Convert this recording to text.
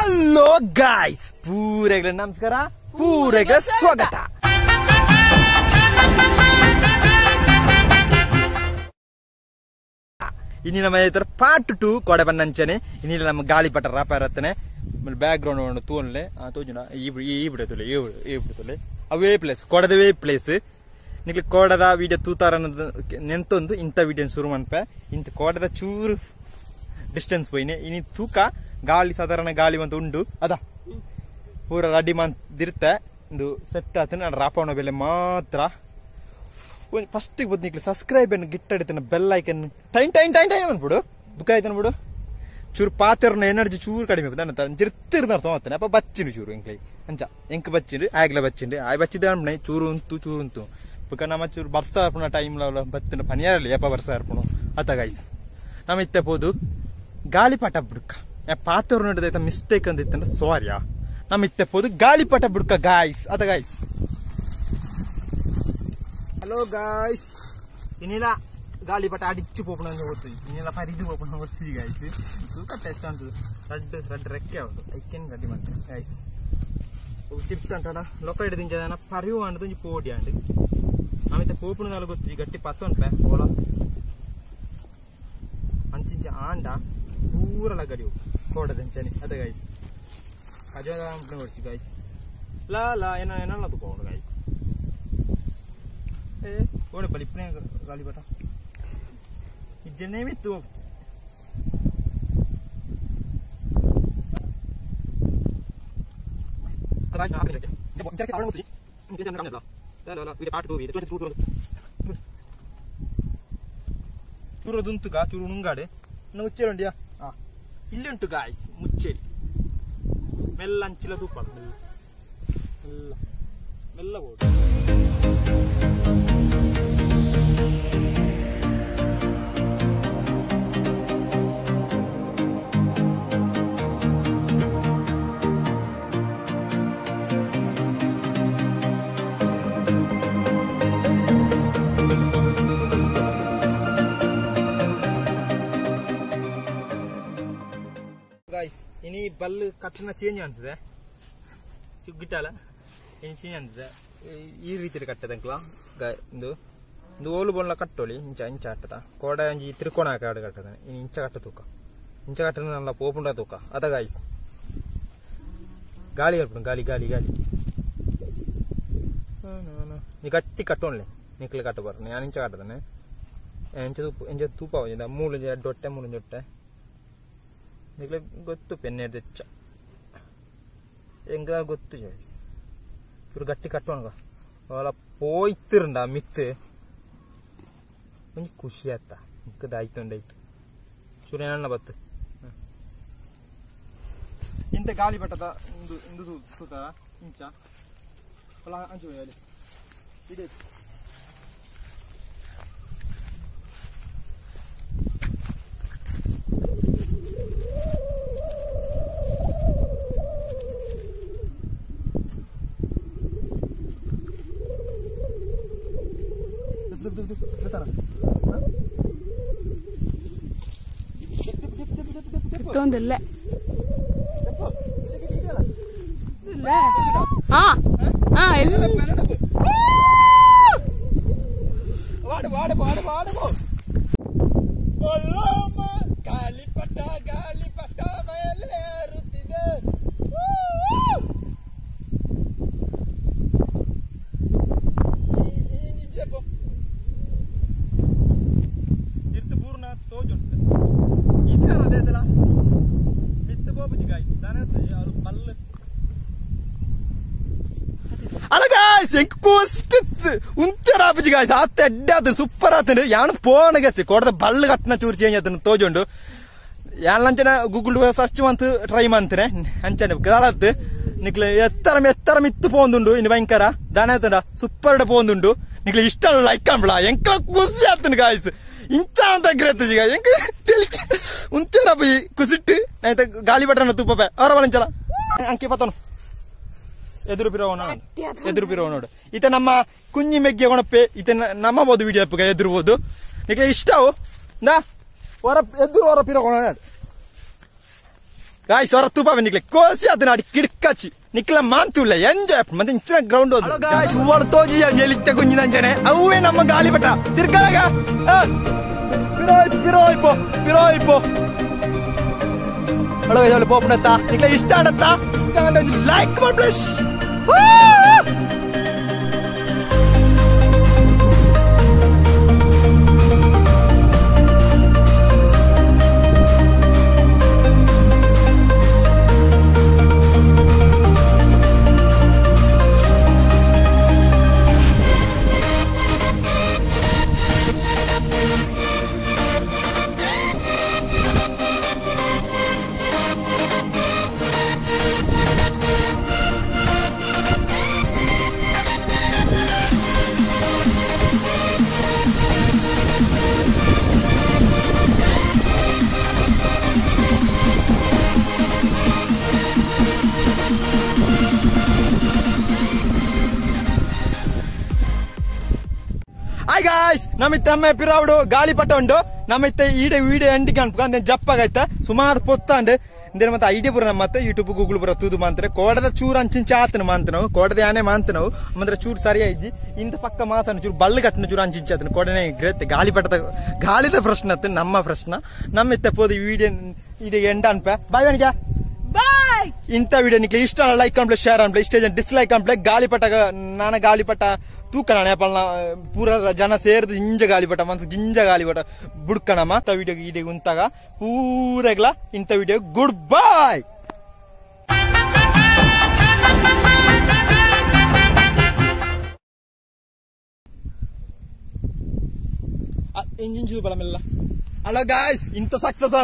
Hello guys, ಪೂರೆಗಳ ನಮಸ್ಕಾರ, ಪೂರೆಗಳ ಸ್ವಾಗತ. ಇನ್ನು ನಮ್ಮ ಪಾರ್ಟ್ 2 ಕೊಡೆ ಬನ್ನಂಚನೆ ಇನ್ನಿಲ್ಲ ನಮ್ಮ ಗಾಳಿಪಟ ರಾಪ ಇರತ್ತನೆ ಬ್ಯಾಕ್ ಗ್ರೌಂಡ್ ತೋನ್ಲೆ ತೋಜುನ ಈ ಬಿಡತುಲೆ ಅವೇ ಪ್ಲೇಸ್ ಕೊಡದವೇ ಪ್ಲೇಸ್ ನಿಕ್ಲಿ ಕೋಡದ ವಿಡಿಯೋ ತೂತಾರ ನೆಂತೊಂದು ಇಂಥ ವಿಡಿಯೋ ಶುರು ಮನ್ಪೆ ಇಂಥ ಕೋಡದ ಚೂರು ಡಿಸ್ಟೆನ್ಸ್ ಪೋಯಿನೆ ಇನ್ನು ತೂಕ ಗಾಳಿ ಸಾಧಾರಣ ಗಾಳಿ ಅಂತ ಉಂಡು ಅದ ಪೂರ ರೆಡಿ ಮಂದಿರ್ತೆ ಒಂದು ಸೆಟ್ ಆತ ನಾನು ರಾಪವಣ ಬೆಲೆ ಮಾತ್ರ ಫಸ್ಟ್ ಬಂದು ನಿಕ್ಲಿ ಸಬ್ಸ್ಕ್ರೈಬ್ ಅನ್ನು ಗಿಟ್ಟಡಿತನ bell icon time time time time ಅನ್ಬಿಡು ಬುಕ್ ಆಯ್ತು ಅನ್ಬಿಡು ಚೂರು ಪಾತ್ರನ ಎನರ್ಜಿ ಚೂರು ಕಡಿಮೆ ನನ್ನ ಜಿರ್ತಿರ್ದ ತೋತಾನೆ ಅಪ್ಪ ಬಚ್ಚಿನ ಚೂರು ಎಂಕ್ಲೈ ಅಂಚ ಎಂಕ್ ಬಚ್ಚಿಂಡು ಆಗ್ಲೇ ಬಚ್ಚಿಂಡು ಆಯ್ ಬಚ್ಚಿದ ಅನ್ಬಿಡ ಚೂರು ಉಂತು ಬುಕ್ಕ ನಮ್ಮ ಚೂರು ಬರ್ಸ ಅರ್ಪಣ ಟೈಮ್ ಬತ್ತಿನ ಪನಿಯಾರಲಿ ಯಪ್ಪ ಬರ್ಸ ಅರ್ಪಣ ಅತ್ತ ಗಾಯ್ಸ್ ನಮ್ಮ ಇತ್ತೆ ಹೋದು ಗಾಳಿಪಟ ಬುಡ್ಕ ಪಾತ್ರ ನೋಡಿದ ಮಿಸ್ಟೇಕ್ ಅಂದಿತ್ತಂದ್ರೆ ಸಾರಿಯಾ ನಮ್ಮ ಇತ್ತೆ ಹೋದು ಗಾಳಿಪಟ ಬುಡ್ಕ ಗಾಯ್ಸ್ ಅದ ಗಾಯ್ಸ್. ಹಲೋ ಗಾಯ್ಸ್, ಇನ್ನಿಲ್ಲ ಗಾಳಿಪಟ ಅಡಿಚ್ಚು ಪೋಪಣ ಓದ್ತೀವಿ ಇನ್ನೆಲ್ಲ ಪರಿದು ಪೋಪಣ ಓದ್ತೀವಿ ಗಾಯ್ಸ್. ತೂಕ ಟೆಸ್ಟ್ ಅಂತದ್ದು ರಡ್ ರೆಕ್ಕೆ ಅವಳು ಐಕೆನ್ ರೆಡಿ ಮಾಡ್ತೀನಿ ಗಾಯ್ಸ್. ಚಿಪ್ಸ್ ಅಂಟಡ ಲೊಕ ಹಿಡಿದಿಂಚನ ಪರಿವು ಅಂಟದು ಒಂಜಿ ಪೋಡಿ ಅಂಡ್ ಆಮೇಲೆ ಪೋಪಣ ನಾಲ್ ಗೊತ್ತಿ ಗಟ್ಟಿ ಪತ್ತು ಅನ್ಪೆ ಓಲ ಅಂಚಿಂಚ ಆಂಡ ಪೂರಲ ಗಡಿಯು ಕೋಡದಂಚನೆ ಅದ ಗಾಯ್ಸ್. ಅಜಾದ ನೋಡ್ತಿ ಗಾಯ್ಸ್ ಲಾ ಏನಲ್ಲ ತಗೊಂಡು ಗಾಯ್ಸ್ ಓಡೆ ಪಲಿಪ್ಪನೆ ಗಾಳಿಪಟ ಇಜ್ಜನೇಮಿತ್ತು ಚೂರದುಂತುಗ ಚೂರು ನುಂಗಾಡೆ ಮುಚ್ಚೇರಿ ಉಂಡಿಯಾ ಇಲ್ಲಿ ಉಂಟು ಗಾಯ್ಸ್ ಮುಚ್ಚೇರಿ ಮೆಲ್ಲ ಅಂಚಿಲ ತೂಪ ಮೆಲ್ಲ ಹೋಗುದು. ಇನಿ ಬಲ್ ಕಟ್ಟನ ಚೇಂಜ್ ಅನ್ಸಿದೆ ಗಿಟ್ಟಲ್ಲ ಇನ್ನು ಚೇಂಜ್ ಅನ್ಸಿದೆ ಈ ರೀತಿ ಕಟ್ಟದಂಕ್ಲ ಒಂದು ಓಲು ಬೊಲ್ಲ ಕಟ್ಟೋಳಿ ಇಂಚ ಕಟ್ಟದ ಕೋಡ ಒಂಜಿ ತ್ರಿಕೋಣ ಕಾಡು ಕಟ್ಟದ ಇನ್ನು ಇಂಚ ಕಟ್ಟ ತೂಕ ಇಂಚ ಕಟ್ಟದ ನಲ್ಲ ಪೋಪುಂಡ ತೂಕ ಅದ ಗಾಯ್ಸ್. ಗಾಳಿ ಕಲ್ಪಣ ಗಾಳಿ ಗಾಳಿ ಗಾಳಿ ನೀ ಗಟ್ಟಿ ಕಟ್ಟೋಣ್ಲೆ ನಿಕ್ಲೆ ಕಟ್ಟಬಾರ ನಾನು ಇಂಚ ಕಟ್ಟದಾನೆ ಎಂಚ ತೂಪ ಮೂಲು ಹೊಟ್ಟೆ ಮೂಲು ಹೊಟ್ಟೆ ನಿಕ್ಲೆ ಗೊತ್ತು ಪೆನ್ನೆ ತೆಚ್ಚ ಎಂಗ ಗೊತ್ತು ಇವ್ರು ಗಟ್ಟಿ ಕಟ್ಟೋಣ ಅವಳ ಪೋಯ್ತಿರಂಡ ಮಿತ್ತು ಒಂಜಿ ಖುಷಿ ಆತ ಮಿಕ್ಕದಾಯ್ತು ಉಂಡಾಯ್ತು ಸೂರ್ಯನನ್ನ ಬತ್ತು ಇಂತ ಗಾಳಿ ಪಟ್ಟದ ಇಂದು ಸುತ್ತ ಇಂಚ ಅಂಚು ಇದೆ ತೊಂದಿಲ್ಲ ಗಾಳಿಪಟ ಗಾಳಿಪಟ ಮೇಲೆ ಏರುತ್ತಿದೆ ಸೂಪರ್ ಆತಂದ್ರೆ ಯಾನು ಫೋನ್ ಆಗತ್ತೆ ಕೊಡದ ಬಳ್ಳ ಕಟ್ಟನ ಚೂರು ಚೇಂಜ್ ಆತನ ತೋಜೊಂಡು ಯಾನಂಚನ ಗೂಗಲ್ ಸರ್ಚ್ ಮಂತ್ ಟ್ರೈ ಮಂತ್ರೆ ಅಂಚನೆ ಕಾಲತ್ ನಿಕ್ಲೆ ಎತ್ತರ ಮಿತ್ತು ಪೋಂದುಂಡು ಇನ್ನು ಭಯಂಕರ ದಾನ ಆತಂಡ ಸೂಪರ್ ಪೋಂದುಂಡು ನಿಕ್ಲೆ ಇಷ್ಟ ಲೈಕ್ ಅಂಬಳ ಎಂಕ ಖುಷಿ ಆತನ ಗಾಯ್ಸ್ ಇಂಚ ಅಂತ ಗ್ರೇತ್ ಈಗ ಎಂಕ ಉಂತೇರ ಬಿ ಕುಸಿಟ್ಟು ಆಯ್ತ ಗಾಳಿ ಬಟನ ತುಪ್ಪೆ ಅವರ ಬಲಂಚಲ ಅಂಕಿ ಪತನು ಎದುರು ಪಿರೋ ನೋಡು ಈತ ನಮ್ಮ ಕುഞ്ഞി ಮೆಗ್ಗೆ ಕೊಣಪ್ಪೆ ಈತ ನಮ್ಮ ಬೋದು ವಿಡಿಯೋ ಅಪ್ಪಗ ಎದುರ್ಬೋದು ನಿಕ್ಲೆ ಇಷ್ಟವು ನಾ ಹೊರ ಎದುರು ಹೊರ ಪಿರೋ ಕೊಣ ಗಾಯ್ಸ್ ಹೊರ ತೂಪ ನಿಕ್ಲೆ ಕೋಸಿ ಅದನ್ನ ಅಡಿ ಕಿಡ್ಕಾಚಿ ನಿಕ್ಲ ಮಾಂತುಲ್ಲ ಎಂಜಾಯ್ ಮತ್ತೆ ಇಂಚಿನ ಗ್ರೌಂಡ್ ಹಲೋ ಗಾಯ್ಸ್ ಹೊರತೋಜಿ ಎಲಿತ್ತ ಕುಂಜಿದಂಚನೆ ಅವೇ ನಮ್ಮ ಗಾಲಿಪಟ ತಿರ್ಕಳಗ ಪಿರೋಯ್ಪೋ ಹಲೋ ಹೇಳು ಪೋಪಡತ್ತ ನಿಕ್ಲ ಇಷ್ಟ ಆಡತ್ತಾ ಇಷ್ಟ ಆಡ ಲೈಕ್ ಮಾಡಿ ಪ್ಲೀಸ್ ಹಾಯ್ ಗಾಯ್ಸ್ ನಮಿತ್ತೆ ಅಮ್ಮ ಪಿರಾವುಡು ಗಾಳಿಪಟ ಉಂಡು ನಮಿತ್ತೆ ಈಡೆ ವಿಡಿಯೋ ಎಂಡಿಗೆ ಅನ್ಪ ಜಪ್ಪಾಗೈತೆ ಸುಮಾರು ಪೊತ್ತಂಡ್ ಇಂದೇನು ಮತ್ತೆ ಐಡಿಯಾ ಪುರ ಮತ್ತೆ ಯೂಟ್ಯೂಬ್ ಗೂಗಲ್ ಪುರ ತೂದು ಮಾಂತಾರೆ ಕೋಡದ ಚೂರು ಅಂಚಿಂಚ ಆತನ ಮಾಂತ ನಾವು ಕೋಡದ ಯಾನೆ ಮಾಂತ ನಾವು ಅಂದ್ರೆ ಚೂರು ಸರಿಯಾಗಿ ಇಂತ ಪಕ್ಕ ಮಾತನ ಚೂರು ಬಳ್ಳ ಕಟ್ಟಿನ ಚೂರು ಅಂಚಿಂಚ ಆತನ ಕೋಡನೆ ಗ್ರೇತ್ ಗಾಳಿಪಟದ ಗಾಳಿದ ಪ್ರಶ್ನೆ ಆತ ನಮ್ಮ ಪ್ರಶ್ನೆ ನಮ್ಮಿತ್ತೆ ಪೋದು ವಿಡಿಯೋ ಈಡೆ ಎಂಡ ಅನ್ಪ ಬಾಯ್ ವನಿಗೆ ಬಾಯ್ ಇಂತ ವಿಡಿಯೋ ನಿಕ್ಕೆ ಇಷ್ಟ ಲೈಕ್ ಕಂಪ್ಲೆ ಶೇರ್ ಅನ್ಪ್ಲೆ ಇಷ್ಟ ಡಿಸ್ಲೈಕ್ ಕಂಪ್ಲೆ ಗಾಳಿಪಟ ನಾನ ಗಾಳಿಪಟ ತೂಕಣ ನೇಪಾಳ ಪೂರ ಜನ ಸೇರಿದ ಜಿಂಜ ಗಾಳಿಪಟ ಮನ್ಸು ಜಿಂಜ ಗಾಳಿಪಟ ಬುಡ್ಕಣಮ್ಮ ಇಂಥ ವಿಡಿಯೋ ಈಡೆ ಉಂತಾಗ ಪೂರಗ್ಲ ಇಂಥ ವಿಡಿಯೋ ಗುಡ್ ಬಾಯ್ ಇಂಜಿನ್ ಚೂ ಬಳ ಮೆಲ್ಲ ಹಲೋ ಗಾಯ್ಸ್ ಇಂಥ ಸಕ್ಸಸ್